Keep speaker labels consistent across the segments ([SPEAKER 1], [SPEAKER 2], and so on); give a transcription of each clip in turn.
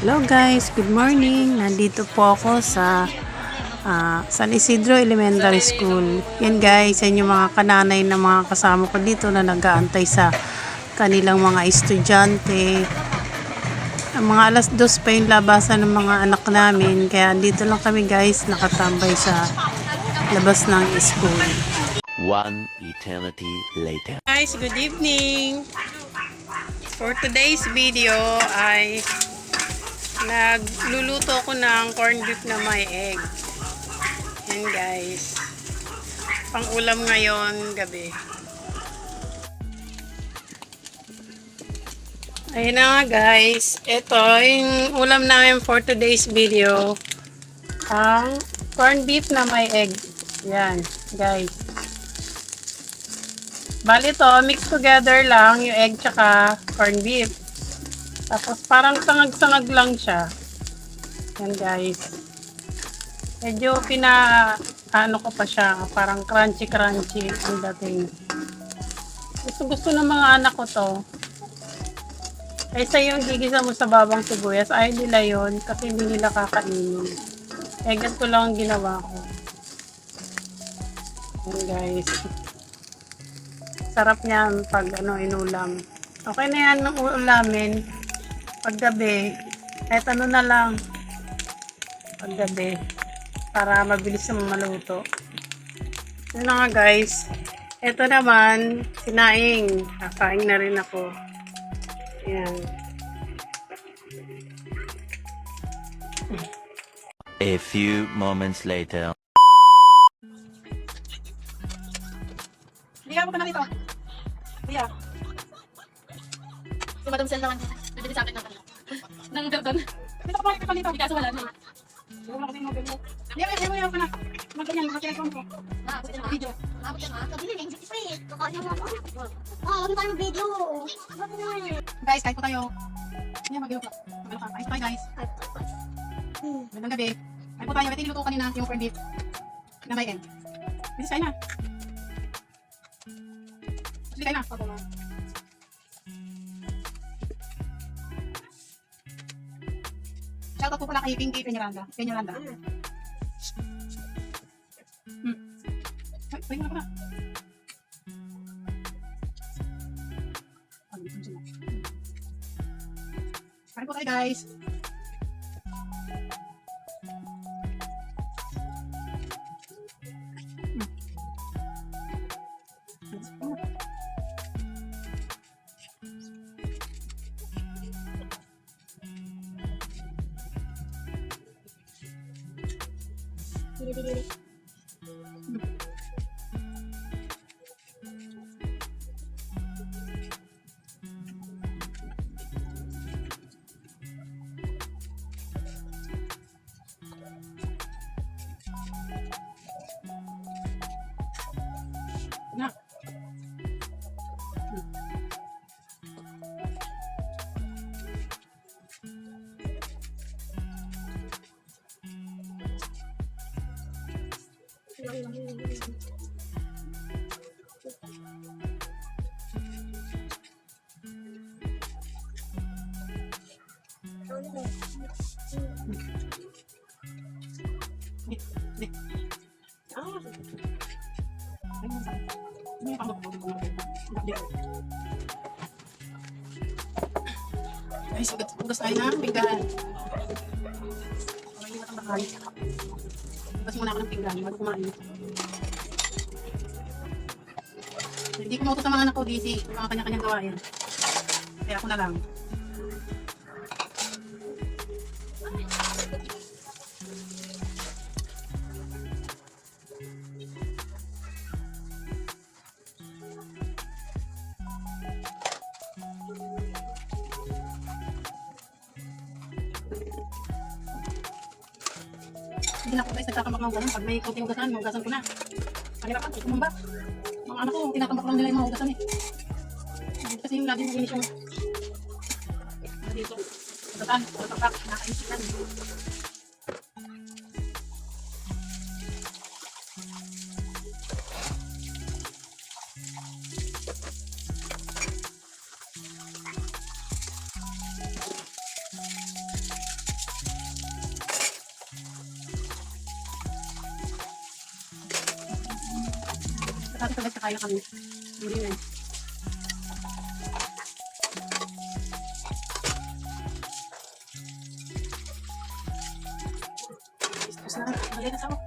[SPEAKER 1] Hello guys, good morning. Nandito po ako sa San Isidro Elementary School. Yan guys, yan yung mga kananay na mga kasama ko dito na nag-aantay sa kanilang mga estudyante. Ang mga alas 2 pa yung labasan ng mga anak namin. Kaya andito lang kami guys, nakatambay sa labas ng school.
[SPEAKER 2] One eternity later.
[SPEAKER 1] Guys, good evening. For today's video ay nagluluto ako ng corned beef na may egg. Yan guys. Pang ulam ngayon gabi. Ayun na nga guys. Ito yung ulam namin for today's video. Ang corned beef na may egg. Yan guys. Bali ito, mix together lang yung egg tsaka corned beef. Tapos parang sangag-sangag lang siya. Yan guys. Medyo ano ko pa siya. Parang crunchy-crunchy ang dating. Gusto ng mga anak ko to. Kaysa yung gigisa mo sa babang sibuyas, ayaw nila yun kasi hindi nila kakainin. Eh, ganito lang ang ginawa ko. Yan guys. Sarap niyan pag inulam. Okay na yan ng ulamin. Paggabi, kahit ano na lang. Paggabi. Para mabilis na maluto. Yun na nga guys. Ito naman, sinaing. Kakain na rin ako. Ayan.
[SPEAKER 2] A few moments later.
[SPEAKER 3] Hindi ka pa nakita. Kuya. Si Madam Sel naman. Bibili sa akin ng ng gardon. Dito ka pa nakita. Hindi kaso wala na. Wala kasi mobile mo. Ayaw ka na. Magganyan, makakilason ko. Video.
[SPEAKER 4] Kabili na yung free. Kakain mo ako. Huwag tayo video.
[SPEAKER 3] Guys, kahit po tayo. Hindi, mag-iwa pa. Mag-ano ka. Ayos tayo guys. Magandang gabi. Kahit po tayo. Ito niluto kanina yung corned beef. Na may egg. Bisis kayo na. Bisis kayo na. Shoutout po pala kay Pinky Peñaranda. Peñaranda. Ay, pwede mo na pala. Kain po tayo guys.
[SPEAKER 4] Bili.
[SPEAKER 3] Na. Guys, ugas tayo ng pinggan. Okay, hindi na tambakal. Ugas muna ako ng pinggan bago kumain. Hindi ko mautos sa mga anak ko, busy. Mga kanya-kanyang gawain. Kaya ako na lang. Hindi na ako guys, nagkakambak ng ugasan. Pag may kunting ugasan, ugasan ko na. Mahirapan, kumambak. Mga anak ko, tinatambak lang nila yung mga ugasan eh. Kasi yung lagi maglinis yung dito. Ugasan, tambak, nakainis yan. Kasi ito guys, kakain na kami. Hindi na. Tapos na. Bagay na sa ako.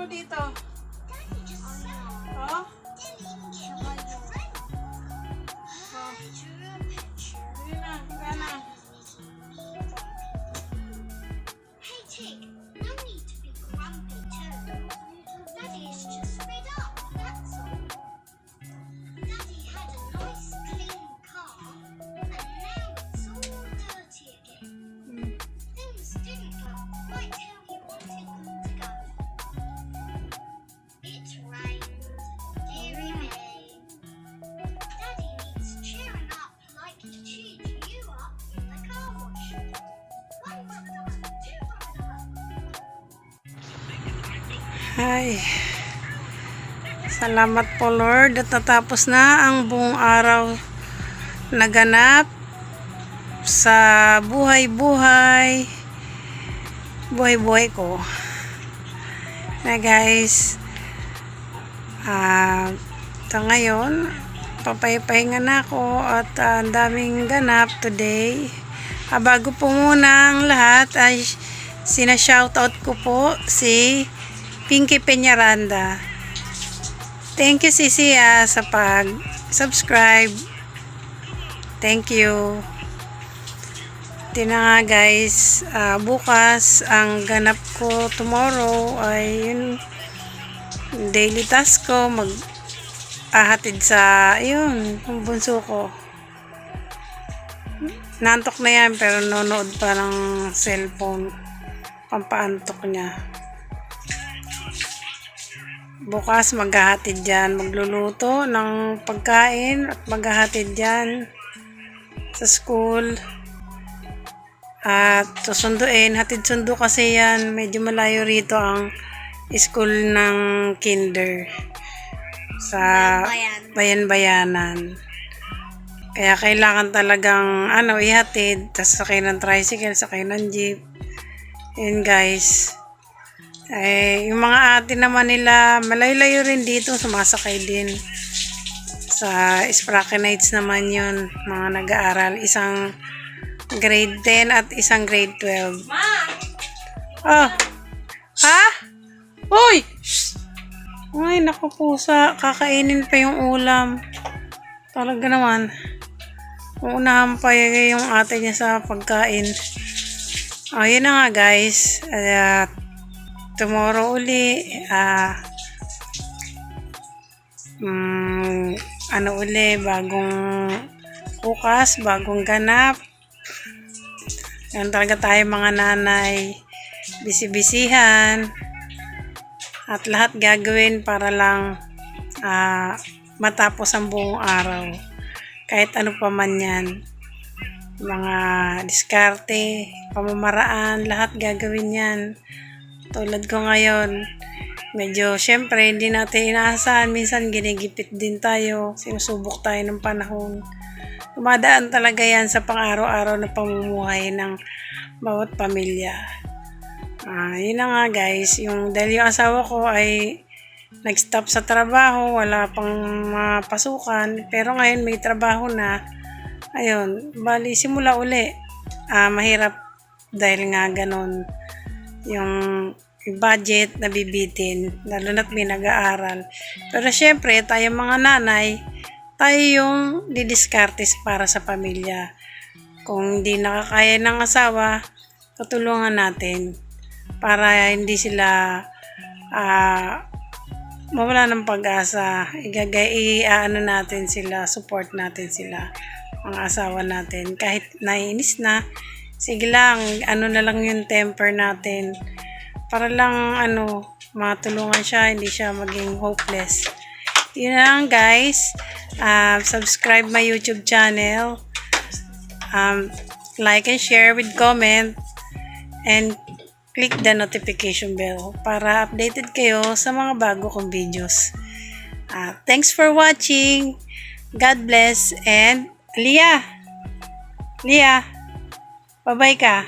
[SPEAKER 3] Dito. Oh? Hindi na, gana.
[SPEAKER 4] Hey Tick, no need to be grumpy too. Daddy is just fed up, that's all. Daddy had a nice clean car, and now it's all dirty again. Things didn't go quite how he wanted them to go. It rained, dearie me. Daddy needs cheering up like he cheered you up in the car wash. One rub-a-dub, two rub-a-dub.
[SPEAKER 1] Ay, salamat po Lord at natapos na ang buong araw naganap sa buhay-buhay ko na guys. Ito ngayon papahinga na ako at ang daming ganap today. Bago po muna ang lahat ay sina-shoutout ko po si Pinky Peñaranda. Thank you Sisi sa pag-subscribe. Thank you. Ito na nga guys, bukas ang ganap ko tomorrow ay yun, daily task ko, mag-ahatid sa yun, yung bunso ko. Nantok na yan pero nanonood pa ng cellphone, pampaantok niya. Bukas maghahatid dyan, magluluto ng pagkain at maghahatid dyan sa school. At susunduin, hatid sundo kasi yan, medyo malayo rito ang school ng kinder sa bayan-bayanan. Kaya kailangan talagang ihatid, tapos sakay ng tricycle, sakay ng jeep. Yun guys. Yung mga ate naman nila, malayo-layo rin dito, sumasakay din. Sa Sprakennites naman yun, mga nag-aaral. Isang grade 10 at isang grade 12. Oh. Ha? Uy! Ay, naku pusa. Kakainin pa yung ulam. Talaga naman. Uunahan pa yung ate niya sa pagkain. Yun na nga guys. Tomorrow uli, bagong bukas, bagong ganap. Yan talaga tayo mga nanay, bisi-bisihan, at lahat gagawin para lang matapos ang buong araw. Kahit ano pa man yan, mga diskarte, pamamaraan, lahat gagawin yan. Tulad ko ngayon, medyo syempre hindi natin inaasahan, minsan ginigipit din tayo, sinusubok tayo ng panahon. Dumadaan talaga yan sa pang-araw-araw na pamumuhay ng bawat pamilya. Yun na nga guys, dahil yung asawa ko ay nag-stop sa trabaho, wala pang pasukan, pero ngayon may trabaho na. Ayun, bali simula uli. Mahirap dahil nga ganon yung budget na bibitin, lalo na't may nag-aaral. Pero syempre, tayo mga nanay, tayo yung didiskartes para sa pamilya. Kung hindi nakakaya ng asawa, tutulungan natin para hindi sila mawala ng pag-asa. Natin sila, support natin sila mga asawa natin. Kahit nainis na, sige lang, ano na lang yung temper natin. Para lang, matulungan siya, hindi siya maging hopeless. Yun na lang guys. Subscribe my YouTube channel. Like and share with comment. And click the notification bell para updated kayo sa mga bago kong videos. Thanks for watching. God bless. And Lia, bye-bye ka.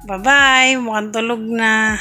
[SPEAKER 1] Bye-bye. Mukhang tulog na.